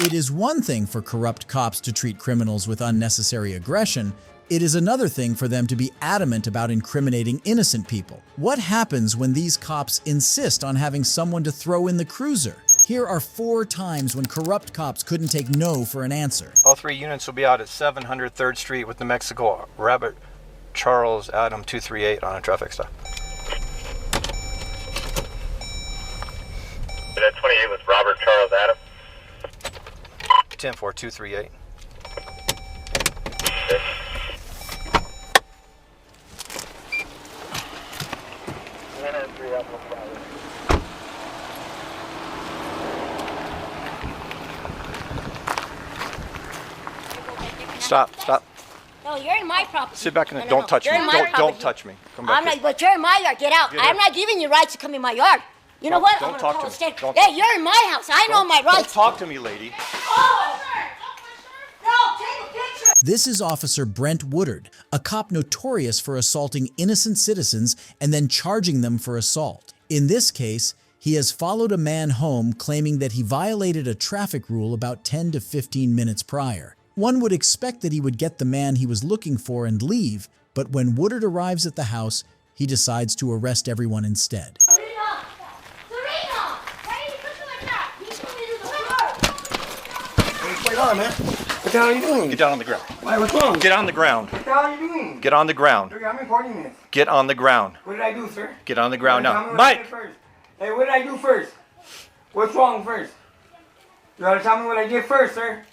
It is one thing for corrupt cops to treat criminals with unnecessary aggression. It is another thing for them to be adamant about incriminating innocent people. What happens when these cops insist on having someone to throw in the cruiser? Here are 4 times when corrupt cops couldn't take no for an answer. All 3 units will be out at 700 3rd Street with New Mexico Robert Charles Adam 238 on a traffic stop. That 28 with Robert Charles Adam. 10-4 238. Stop. No, you're in my property. Sit back and don't touch me. Don't touch me. Come back. I'm not, but you're in my yard. Get out. I'm not giving you rights to come in my yard. You know what? Don't talk to me. Hey, you're in my house. I know my rights. Don't talk to me, lady. Oh! No, take a picture. This is Officer Brent Woodard, a cop notorious for assaulting innocent citizens and then charging them for assault. In this case, he has followed a man home claiming that he violated a traffic rule about 10 to 15 minutes prior. One would expect that he would get the man he was looking for and leave, but when Woodard arrives at the house, he decides to arrest everyone instead. What's going on, man? What the hell are you doing? Get down on the ground. Why, what's wrong? Get on the ground. What the hell are you doing? Get on the ground. Look, I'm recording this. Get on the ground. What did I do, sir? Get on the ground Tell now. me what I did Mike! first. Hey, what did I do first? What's wrong first? You gotta tell me what I did first, sir.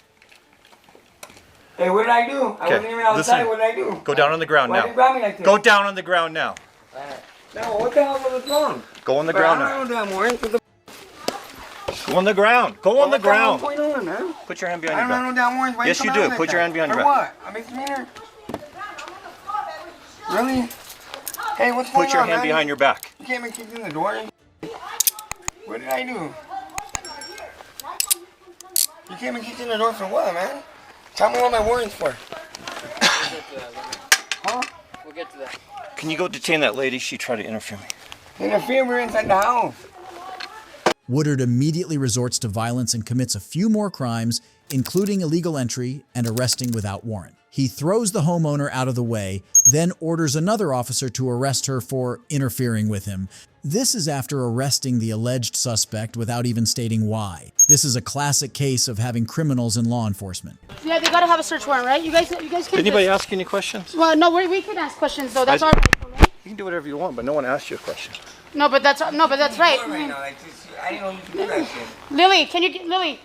Hey, what did I do? I wasn't even outside. listen. What did I do? Go down on the ground Why now. did you grab me like this? Go down on the ground now. No, what the hell was wrong? Go on the ground I now. don't know damn warrant. What the Go on the ground. Go on the ground. What's going on, man? Put your hand behind I your don't know back. no damn warrants. Why Yes, you coming do. out like Put your that? hand behind your For back. what? A misdemeanor? Really? Hey, what's going on, Put your hand man? behind your back. You can't be kicked in the door. What did I do? You can't be kicked in the door for what, man? Tell me what my warrant's for. Huh? We'll get to that. Can you go detain that lady? She tried to interfere me. Interfere, we're inside the house. Woodard immediately resorts to violence and commits a few more crimes, including illegal entry and arresting without warrant. He throws the homeowner out of the way, then orders another officer to arrest her for interfering with him. This is after arresting the alleged suspect without even stating why. This is a classic case of having criminals in law enforcement. Yeah, they gotta have a search warrant, right? You guys can't. Did anybody ask any questions? Well, no, we can ask questions though. That's our right, right? You can do whatever you want, but no one asked you a question. No, but that's right. Right now, like this, I didn't know you could do that shit. Lily,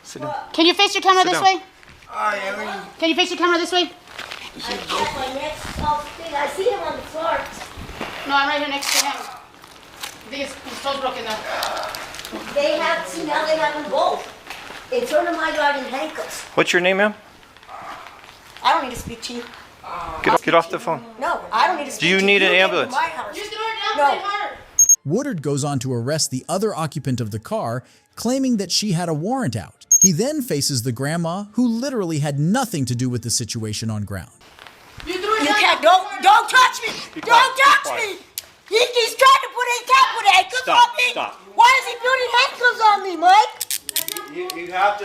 Sit down. can you face your camera Sit this down. way? Oh, yeah, really? Can you face your camera this way? I checked my next thing. I see him on the floor. No, I'm right here next to him. I think his toe's broken though. They have, see now they have them both. In front of my yard in handcuffs. What's your name, ma'am? I don't need to speak to you. Get off the phone. No, I don't need to speak to you. you need an came to ambulance? my house. Just throw it down, No. play harder. Woodard goes on to arrest the other occupant of the car, claiming that she had a warrant out. He then faces the grandma, who literally had nothing to do with the situation on ground. You threw it You down. can't, don't touch me! Don't touch me! He's trying to put handcuffs on me! Stop. Why is he putting handcuffs on me, Mike? You have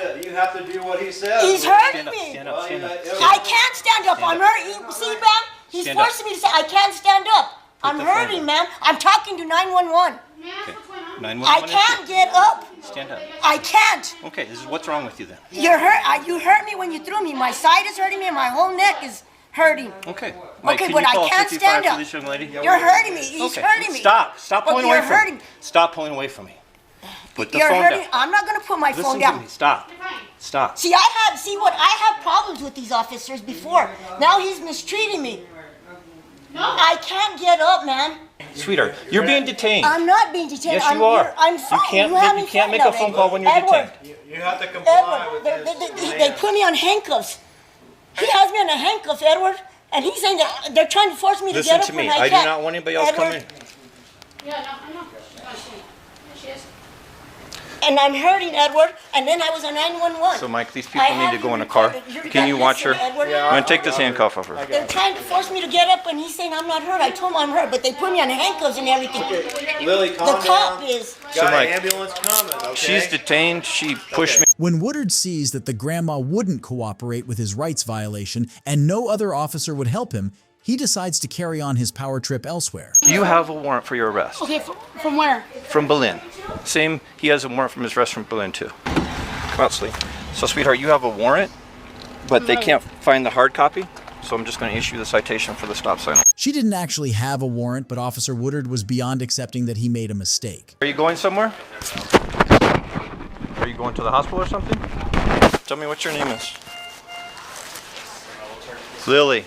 to do what he says. He's hurting me! Stand up. I can't stand up. I'm hurting. See, man? He's Stand up. forcing me to say I can't stand up. I'm the phone hurting, down. man. I'm talking to 911. Okay. I 911 can't get up. Stand up. I can't. Okay, what's wrong with you then? You're hurt. You hurt me when you threw me. My side is hurting me and my whole neck is hurting. Okay. Okay, can but you I call can't 55 stand for up. this young lady? You're hurting me. He's hurting me. Stop But pulling you're away from hurting. me. Stop pulling away from me. Put the You're phone hurting. down. I'm not gonna put my Listen phone to down. me. Stop. See, I have problems with these officers before. Now he's mistreating me. No. I can't get up, man. Sweetheart, you're being detained. I'm not being detained. Yes, you are. I'm fine. You have me can't fine make now, a phone Edward. call when you're Edward, detained. You have to comply Edward, with this. they put me on handcuffs. He has me on a handcuff, Edward, and he's saying that they're trying to force me to Listen get up to when me. I I do can't. not want anybody else Edward, coming in. Yeah, no, I know. She's not seeing it. There she is. and I'm hurting Edward, and then I was on 911. So, Mike, these people need to go in a car. Can you watch her? Edward. I'm going to take this handcuff off her. They're trying to force me to get up, and he's saying I'm not hurt. I told him I'm hurt, but they put me on handcuffs and everything. Lily, The calm cop down. is. So, Got an Mike, ambulance coming, okay? she's detained. She pushed me. When Woodard sees that the grandma wouldn't cooperate with his rights violation and no other officer would help him, he decides to carry on his power trip elsewhere. You have a warrant for your arrest. Okay, from where? From Berlin. Same, he has a warrant from his arrest from Berlin, too. Come out, Slee. So, sweetheart, you have a warrant, but they can't find the hard copy, so I'm just going to issue the citation for the stop sign. She didn't actually have a warrant, but Officer Woodard was beyond accepting that he made a mistake. Are you going somewhere? Are you going to the hospital or something? Tell me what your name is. Lily.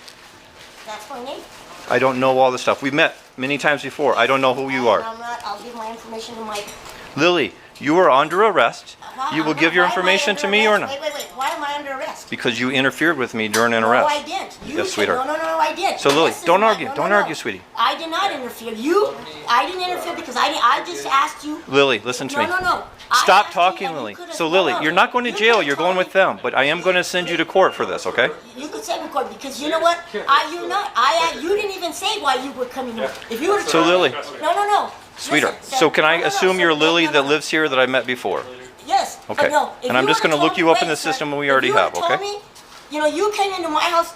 That's my name. I don't know all this stuff. We've met many times before. I don't know who you are. I'm not. I'll give my information to Mike. Lily, you are under arrest. You will give your Why am I information under to me or arrest? not? Wait. Why am I under arrest? Because you interfered with me during an No, arrest. I didn't. You Yes, said- sweetheart. No, I did. So, Lily, This is don't my- argue. Don't argue, sweetie. I did not interfere. I didn't interfere because I just asked you. Lily, listen to me. No. I Stop asked talking, you and you Lily. could've- So, Lily, no. you're not going to You jail. could've You're told going with me- them. But I am going to send you to court for this, okay? You could send me court because you know what? You didn't even say why you were coming here. If you were So, Lily. No. Sweetheart, Listen, so can I no, assume so- you're Lily no, that no. lives here that I met before? Yes. Okay. No, if And I'm you just would've gonna look told you me- up in wait, the sir, system we if already you have, would've told okay? me, you came into my house.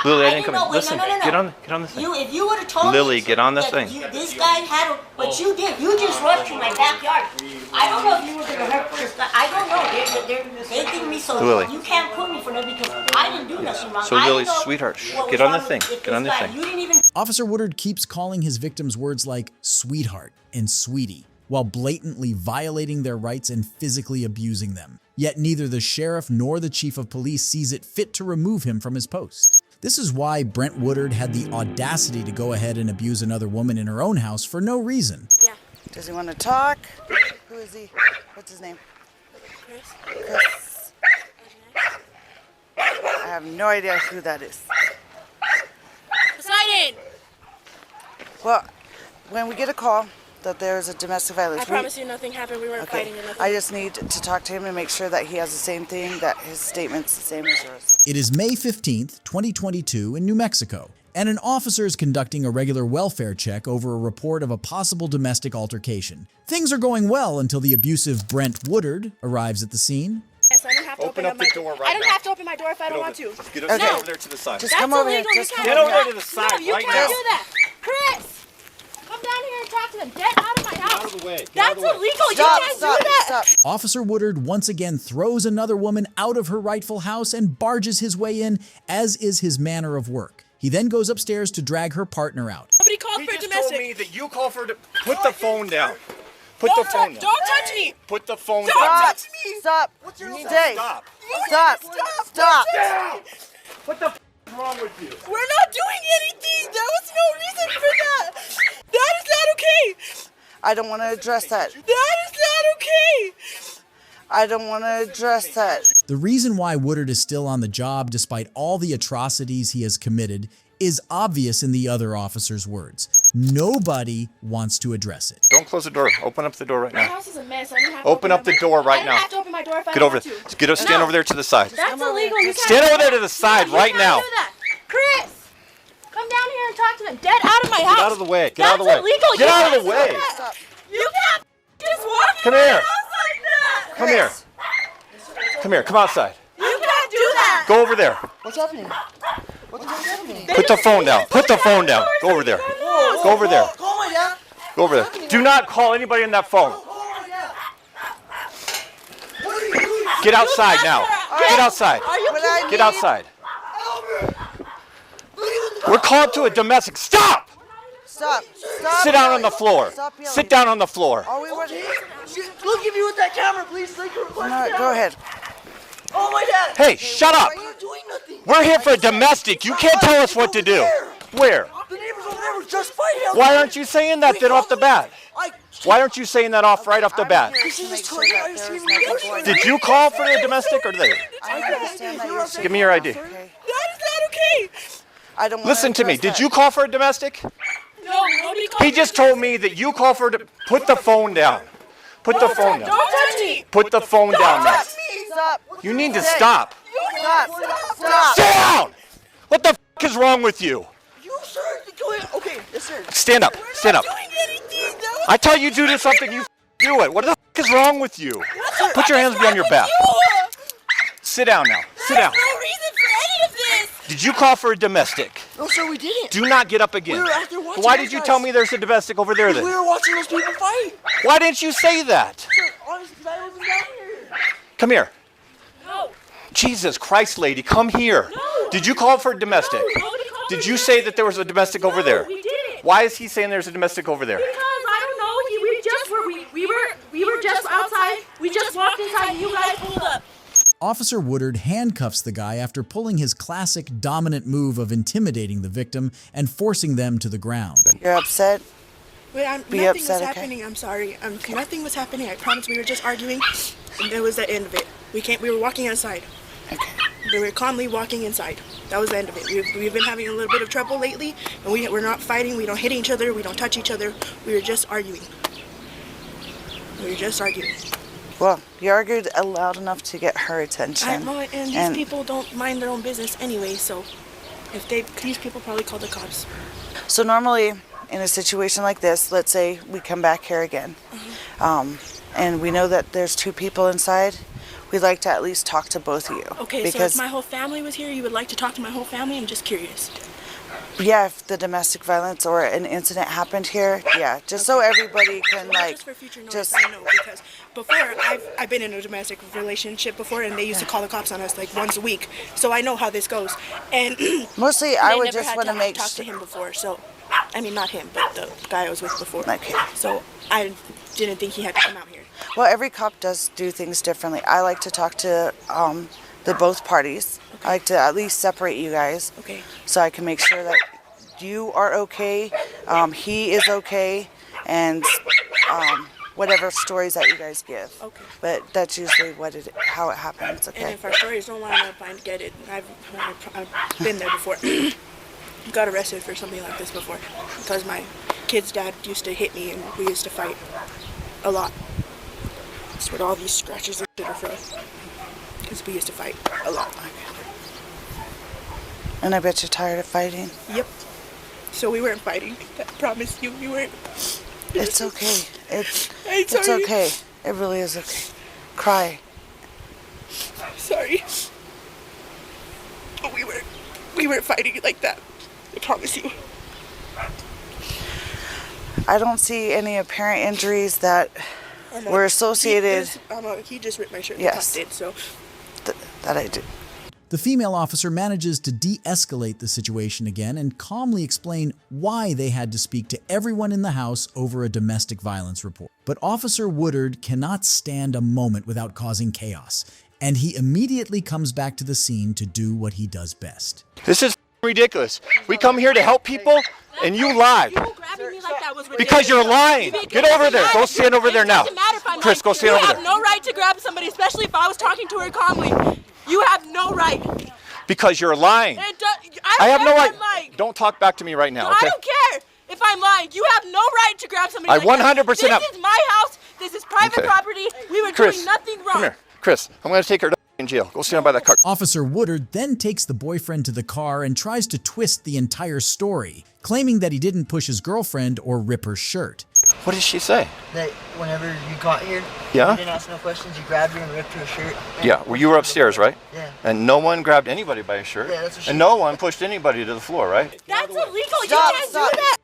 Lily, I didn't didn't come know. in. Wait, Listen, no. get on the thing. If you would have told Lily, me, get on the that thing. This guy had a, but you did. You just rushed to my backyard. I don't know if you were gonna hurt this guy. I don't know. They think me so. Lily. You can't put me for that because I didn't do nothing wrong. So, I Lily, didn't know sweetheart, shh, what was get on the wrong thing. with Get on this the guy. thing. You didn't even. Officer Woodard keeps calling his victims words like sweetheart and sweetie, while blatantly violating their rights and physically abusing them. Yet neither the sheriff nor the chief of police sees it fit to remove him from his post. This is why Brent Woodard had the audacity to go ahead and abuse another woman in her own house for no reason. Yeah. Does he want to talk? Who is he? What's his name? Chris. I have no idea who that is. Poseidon! Well, when we get a call that there's a domestic violence, I promise you nothing happened. We weren't fighting or nothing. I just need to talk to him and make sure that he has the same thing, that his statement's the same as yours. It is May 15th, 2022 in New Mexico, and an officer is conducting a regular welfare check over a report of a possible domestic altercation. Things are going well until the abusive Brent Woodard arrives at the scene. Yes, I don't have to Open open up the my door right I don't now. have to open my door if I don't want to. Get Okay. over there to the side. Just That's come over here. illegal. Just You come can't Get over over here. there to the side No, you right can't now. do that. Chris, come down here and talk to them. Get out of my house. Out of the way. Get That's out of the way. illegal. Stop, you can't stop, do that. stop. Officer Woodard once again throws another woman out of her rightful house and barges his way in, as is his manner of work. He then goes upstairs to drag her partner out. Somebody called He for just domestic. told me that you called for put the phone down. Put the phone down. Don't touch me. Put the phone Don't down. touch me. Stop. What's your Stay. Stop. Stop. Stop. What the f is wrong with you? We're not doing anything. There was no reason for that. That is not okay. I don't want to address that. That is not okay. I don't want to address that. The reason why Woodard is still on the job despite all the atrocities he has committed is obvious in the other officer's words. Nobody wants to address it. Don't close the door. Open up the door right My now. house is a mess. I don't have to Open up the door right I now. don't have to open my door if I Get don't over want there. to. Stand over there to the side. That's Come over illegal. here. You can't Stand do over there that. to the side No, you right can't now. do that. Chris, come down here and talk to them. Get out of my house. Get out of the way. Get out of the way. That's illegal. Get You out of can't the do way. that. Stop. You can't just walk in Come my here. house like that. Come here. Come here. Come outside. You can't do that. Go over there. What's happening? What's happening? Put the phone down. Put the phone down. Go over there. Go over there. Call my dad. Go over there. Do not call anybody on that phone. Get outside now. Get outside. Get outside. We're called to a domestic. Stop! Stop. Stop. Sit down on the floor. Stop yelling. Sit down on the floor. All we want. Look at me with that camera, please. Take your request. No, go ahead. Oh, my dad. Hey, shut up. You're doing nothing. We're here for a domestic. You can't tell us what to do. Where? The neighbors over there were just fighting. Why aren't you saying that then off the bat? Why aren't you saying that off right off the bat? I'm here to make sure that there is nothing going on. Did you call for the domestic or they? I understand that you're saying Give me your ID. okay? That is not okay. I don't want Listen to me. Did you call for a domestic? No, nobody called He just told me that you called for. Put the phone down. Put the phone down. Don't touch me. Put the phone down now. Stop. You need to stop. Stop. Stop. Sit down! What the f is wrong with you? You sir, okay, yes sir. Stand up. Stand up. Doing anything. That was I tell you to do something, you do it. What the f is wrong with you? Put your hands behind your back. Sit down now. Sit down. no reason for any of this. Did you call for a domestic? No sir, we didn't. Do not get up again. We were out there watching Why those did you guys. tell me there's a domestic over there We then? were watching those people fight. Why didn't you say that? Sir, honestly, because I wasn't down here. Come here. No. Jesus Christ, lady, come here. No. Did you call for a domestic? Nobody called Did for you a say that there was a domestic over there? we didn't. Why is he saying there's a domestic over there? Because I don't know. We were just outside. We just walked inside and you guys pulled up. Officer Woodard handcuffs the guy after pulling his classic dominant move of intimidating the victim and forcing them to the ground. You're upset? Wait, Be nothing upset, was okay? happening. I'm sorry. Nothing was happening. I promise. We were just arguing, and that was the end of it. We were walking outside. Okay. We were calmly walking inside. That was the end of it. We've been having a little bit of trouble lately, and we're not fighting. We don't hit each other. We don't touch each other. We were just arguing. We were just arguing. Well, you argued loud enough to get her attention. I know, and these people don't mind their own business anyway. So, these people probably called the cops. So normally, in a situation like this, let's say we come back here again, and we know that there's two people inside, we'd like to at least talk to both of you. Okay, so if my whole family was here, you would like to talk to my whole family? I'm just curious. Yeah, if the domestic violence or an incident happened here, yeah, just so everybody can Well, like, just for future notice, I know, because before I've been in a domestic relationship before, and they used to call the cops on us like once a week, so I know how this goes. And mostly I they would never just had want to make talk to sure. him before, so I mean not him, but the guy I was with before. Okay. So I didn't think he had to come out here. Well, every cop does do things differently. I like to talk to the both parties. I like to at least separate you guys, Okay. so I can make sure that you are okay, he is okay, and whatever stories that you guys give. Okay. But that's usually how it happens. And Okay. if our stories don't line up, I get it. I've been there before. Got arrested for something like this before, because my kid's dad used to hit me, and we used to fight a lot. That's what all these scratches and shit are from. Because we used to fight a lot. And I bet you're tired of fighting. Yep. So we weren't fighting. I promise you, we weren't. It's okay. I'm It's sorry. okay. It really is okay. Cry. Sorry. But we weren't fighting like that. I promise you. I don't see any apparent injuries that were associated. He just ripped my shirt. Yes. The cop did, so. That I do. The female officer manages to de-escalate the situation again and calmly explain why they had to speak to everyone in the house over a domestic violence report. But Officer Woodard cannot stand a moment without causing chaos, and he immediately comes back to the scene to do what he does best. This is ridiculous. We come here to help people, and you lie. Grabbing me like that was ridiculous. Because you're lying. Get over there. Go stand over there now. It doesn't matter if I'm Chris, go stand over You there. have no right to grab somebody, especially if I was talking to her calmly. You have no right. Because you're lying. I I have no right. right. Don't talk back to me right now, okay? I don't care if I'm lying. You have no right to grab somebody. I like that. 100% have. This is my house. This is private Okay. property. We were Chris, doing nothing wrong. come here. Chris, I'm going to take her to in jail. Go stand by that car. Officer Woodard then takes the boyfriend to the car and tries to twist the entire story, claiming that he didn't push his girlfriend or rip her shirt. What did she say? That whenever you got here, Yeah? you didn't ask no questions, you grabbed her and ripped her shirt. Yeah, well, you were upstairs, right? Yeah. And no one grabbed anybody by a shirt. Yeah, that's what she And no one pushed anybody to the floor, right? That's illegal. You Stop, can't stop. do that.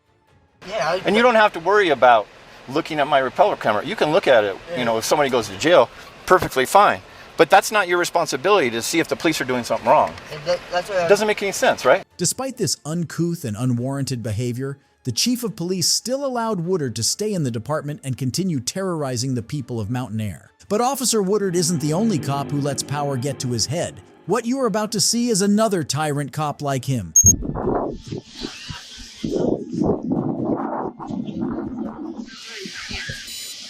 Yeah. And you don't have to worry about looking at my repeller camera. You can look at it, you know, if somebody goes to jail, perfectly fine. But that's not your responsibility to see if the police are doing something wrong. That's what It doesn't make any sense, right? Despite this uncouth and unwarranted behavior, the chief of police still allowed Woodard to stay in the department and continue terrorizing the people of Mountain Air. But Officer Woodard isn't the only cop who lets power get to his head. What you are about to see is another tyrant cop like him.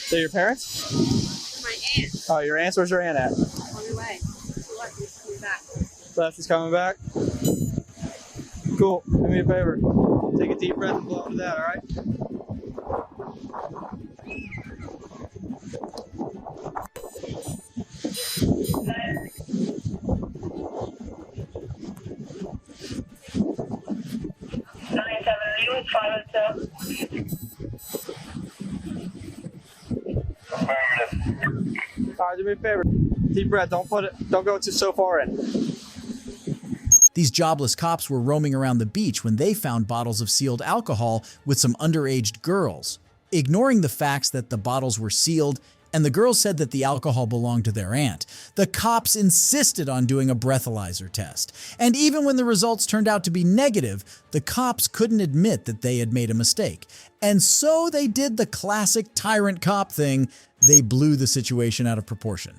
So your parents? My aunt. Oh, your aunt's? Where's your aunt at? On her way. Look, he's coming back. Lefty's coming back? Cool. Do me a favor. Take a deep breath and blow into that, alright? Alright, do me a favor. Deep breath. Don't go so far in. These jobless cops were roaming around the beach when they found bottles of sealed alcohol with some underage girls. Ignoring the facts that the bottles were sealed and the girls said that the alcohol belonged to their aunt, the cops insisted on doing a breathalyzer test. And even when the results turned out to be negative, the cops couldn't admit that they had made a mistake. And so they did the classic tyrant cop thing. They blew the situation out of proportion.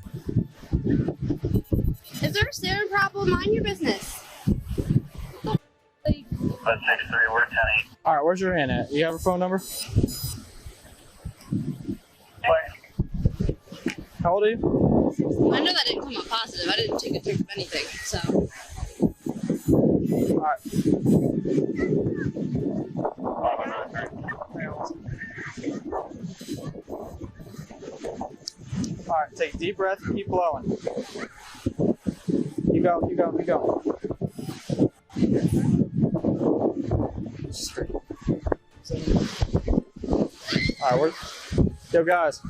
Is there a staring problem? Mind your business. 6-3, we're 10-8. Alright, where's your aunt at? You have her phone number? How old are you? I know that didn't come up positive. I didn't take a drink of anything, so. Alright. Alright, take a deep breath and keep blowing. Keep going, keep going, keep going. Alright, yo guys,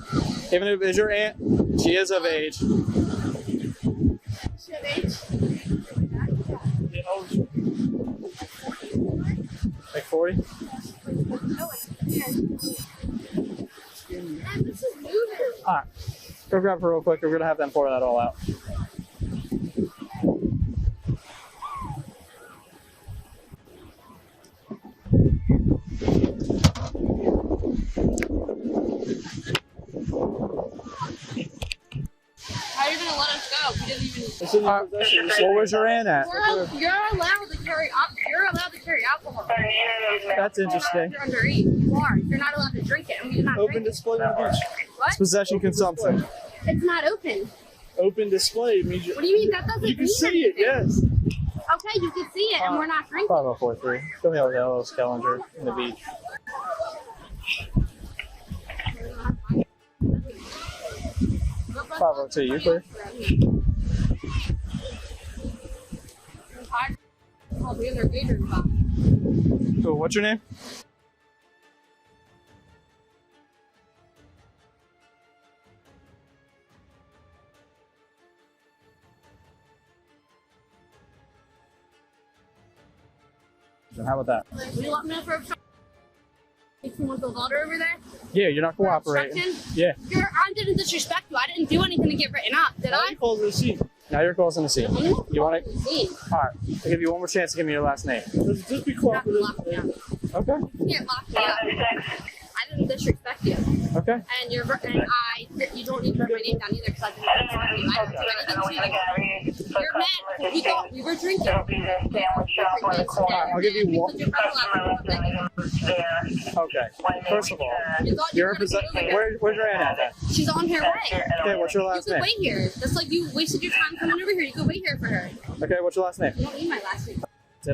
even if it's your aunt, she is of age. She of age? Like 40? Man, this is moving. Alright, go grab her real quick. We're gonna have them pour that all out. How are you gonna let us go? We didn't even. It's in your possession. Well, where's your aunt at? You're allowed to carry alcohol. That's interesting. You're underage. You are. You're not allowed to drink it, and we do not Open drink display on the beach. What? It's possession consumption. It's not open. Open display means What do you mean? That doesn't you can mean see it, anything. yes. Okay, you can see it, and we're not drinking. 5043. Go ahead with that little scavenger in the beach. You clear? So what's your name? How about that? Will you let me know for a second? If you want the water over there? Yeah, you're not cooperating. Yeah. I didn't disrespect you. I didn't do anything to get written up, did I? Causing the scene. Now you're causing the scene. You want it? Alright. I'll give you one more chance to give me your last name. Just be cooperative. Okay. You can't lock me up. I didn't disrespect you. Okay. And you don't need to write my name down either because I didn't disrespect you. I didn't do anything to you. You're mad because you thought we were drinking. I'll give you one. Okay. First of all, you're a possession. Where's your aunt at? She's on her way. Okay, what's your last name? You could wait here. Just like you wasted your time coming over here. You could wait here for her. Okay, what's your last name? You don't need my last name.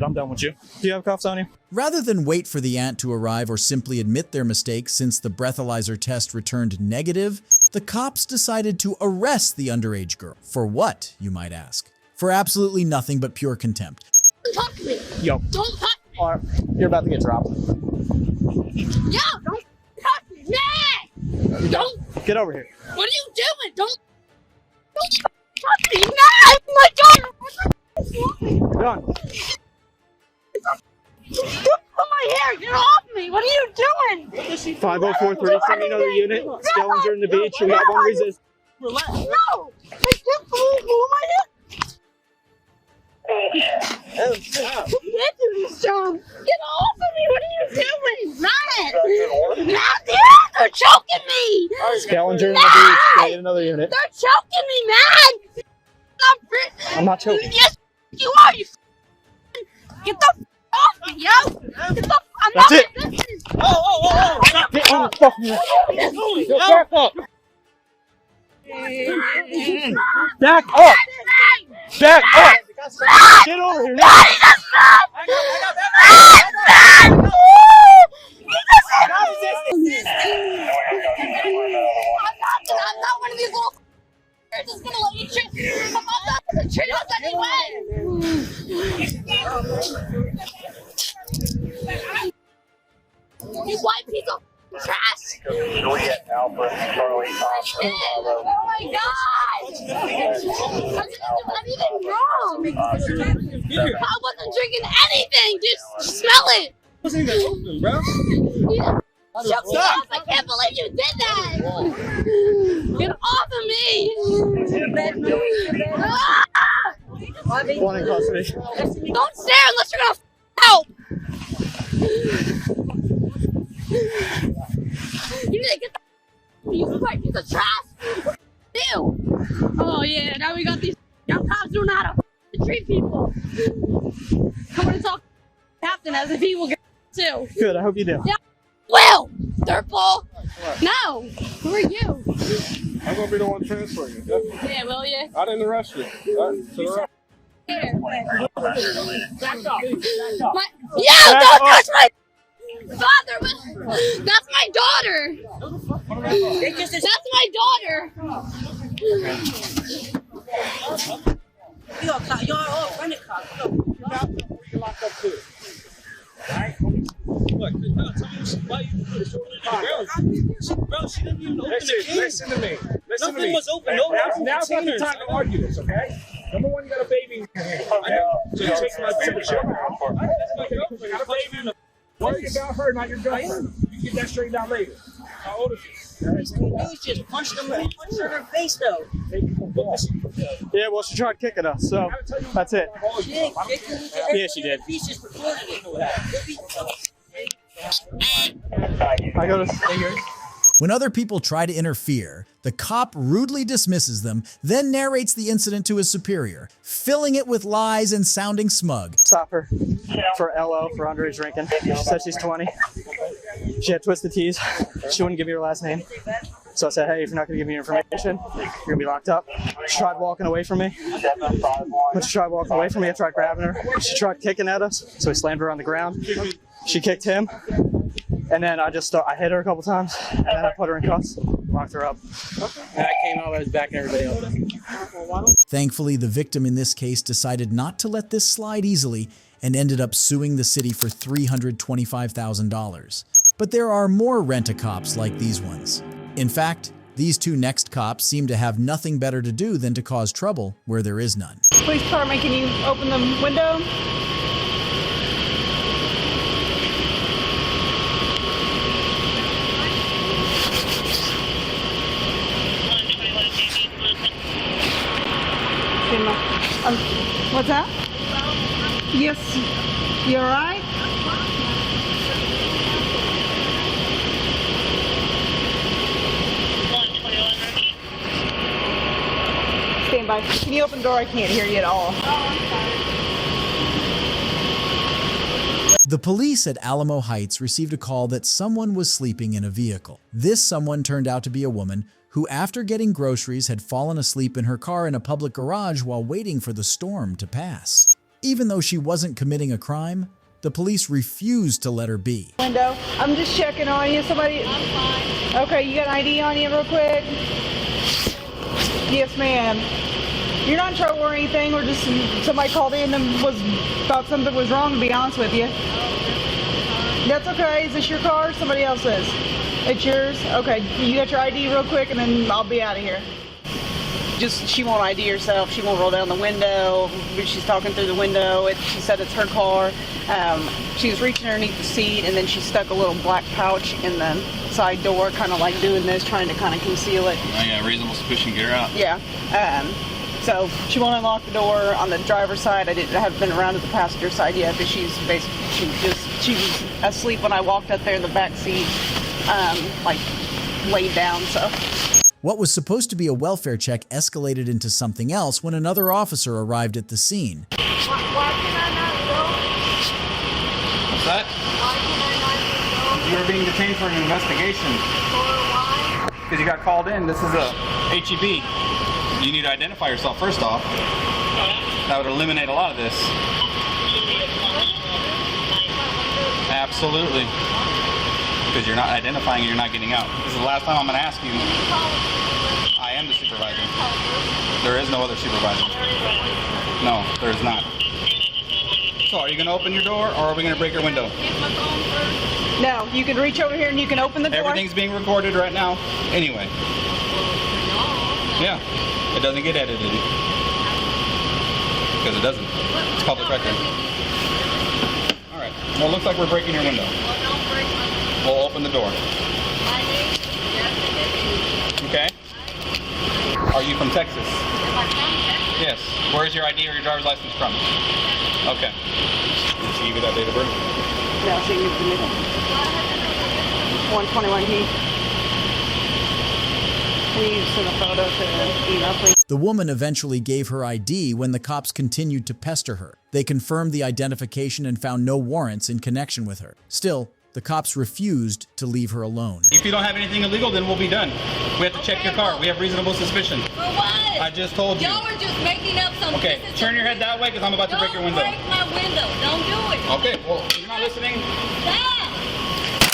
I'm done with you. Do you have cuffs on you? Rather than wait for the aunt to arrive or simply admit their mistake since the breathalyzer test returned negative, the cops decided to arrest the underage girl. For what, you might ask? For absolutely nothing but pure contempt. Don't touch me. Yo. Don't touch me. Alright, you're about to get dropped. Yo, don't touch me. Nah. Don't. Get over here. What are you doing? Don't touch me. Nah. Oh my God. You're done. Pull my hair! Get off me! What are you doing? 5043, send me another unit. Scavenger in the beach. We got one resist. Relax. No! I can't pull my hair! Get off of me! What are you doing? Matt! They're choking me! Scavenger in the beach. Get another unit. They're choking me, man! I'm not choking. Yes, you are! You get the off me, yo! Get the I'm That's not it. Get on the fucking Back up! Back up! Get over here now! I'm not one of these little You white piece of trash! Juliet Alpha Charlie Oscar Bravo. Oh my god! I'm even wrong! I wasn't drinking anything! Just smell it! Wasn't even open, bro. Shut me up! I can't believe you did that! Get off of me! One in custody. Don't stare unless you're gonna help! You need to get the you white piece of trash! Ew! Oh yeah, now we got these young cops who know how to treat people. Coming to talk to the captain as if he will get too. Good, I hope you do. Yeah. Will! Dirtball! No! Who are you? I'm gonna be the one transferring you. Yeah, will you? I didn't arrest you. Here. Back up. Yo, don't touch my father! That's my daughter! That's my daughter! You're all running cops. Locked up too. Alright? Look, no, tell me why you put it over the bro, she didn't even open the cage. Listen to me. Nothing was open. Now's not the time to argue this, okay? Number one, you got a baby in your hand. I know. So you take my temperature. I got a baby in the. Worry about her, not your girlfriend. You get that straightened out later. How old is she? You just punched her in her face, though. Yeah, well, she tried kicking us, so that's it. She didn't kick you. Yeah, she did. He's just recording it. I go to stay here. When other people try to interfere, the cop rudely dismisses them, then narrates the incident to his superior, filling it with lies and sounding smug. Stop her for LO, for underage drinking. She said she's 20. She had twisted teeth. She wouldn't give me her last name. So I said, hey, if you're not going to give me your information, you're going to be locked up. She tried walking away from me. When she tried walking away from me, I tried grabbing her. She tried kicking at us, so we slammed her on the ground. She kicked him. And then I hit her a couple times, and then I put her in cuffs, locked her up. And I came out, I was backing everybody up. Thankfully, the victim in this case decided not to let this slide easily and ended up suing the city for $325,000. But there are more rent-a-cops like these ones. In fact, these two next cops seem to have nothing better to do than to cause trouble where there is none. Police department, can you open the window? What's that? Yes. You all right? Stand by. Can you open the door? I can't hear you at all. The police at Alamo Heights received a call that someone was sleeping in a vehicle. This someone turned out to be a woman who, after getting groceries, had fallen asleep in her car in a public garage while waiting for the storm to pass. Even though she wasn't committing a crime, the police refused to let her be. Window. I'm just checking on you. Somebody. I'm fine. Okay, you got an ID on you real quick? Yes, ma'am. You're not in trouble or anything. We're just somebody called in and thought something was wrong. To be honest with you. That's okay. Is this your car? Or somebody else's? It's yours? Okay, you got your ID real quick and then I'll be out of here. Just, she won't ID herself. She won't roll down the window. She's talking through the window. She said it's her car. She was reaching underneath the seat and then she stuck a little black pouch in the side door, kind of like doing this, trying to kind of conceal it. I got reasonable suspicion, get her out. Yeah. So she won't unlock the door on the driver's side. I haven't been around to the passenger side yet, but she was asleep when I walked up there in the back seat. Like laid down, so. What was supposed to be a welfare check escalated into something else when another officer arrived at the scene. Why can I not go? What's that? Why can I not go? You were being detained for an investigation. For why? Because you got called in. This is a HEB. You need to identify yourself first off. That would eliminate a lot of this. Absolutely. Because you're not identifying, you're not getting out. This is the last time I'm going to ask you. I am the supervisor. There is no other supervisor. No, there's not. So are you going to open your door or are we going to break your window? No, you can reach over here and you can open the door. Everything's being recorded right now. Anyway. Yeah. It doesn't get edited. Because it doesn't. It's public record. Alright. Well, it looks like we're breaking your window. We'll open the door. Okay. Are you from Texas? Yes. Where's your ID or your driver's license from? Okay. Did she give you that date of birth? No, she gave it to me. 121 Can you send a photo to email, please? The woman eventually gave her ID when the cops continued to pester her. They confirmed the identification and found no warrants in connection with her. Still, the cops refused to leave her alone. If you don't have anything illegal, then we'll be done. We have to check your car. We have reasonable suspicion. For what? I just told you. Y'all are just making up something. Okay, turn your head that way because I'm about to break your window. Don't break my window. Don't do it. Okay, well, you're not listening. Stop.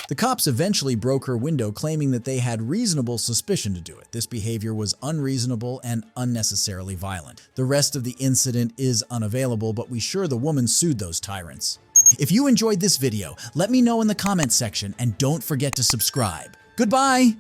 The cops eventually broke her window, claiming that they had reasonable suspicion to do it. This behavior was unreasonable and unnecessarily violent. The rest of the incident is unavailable, but we sure the woman sued those tyrants. If you enjoyed this video, let me know in the comments section and don't forget to subscribe. Goodbye!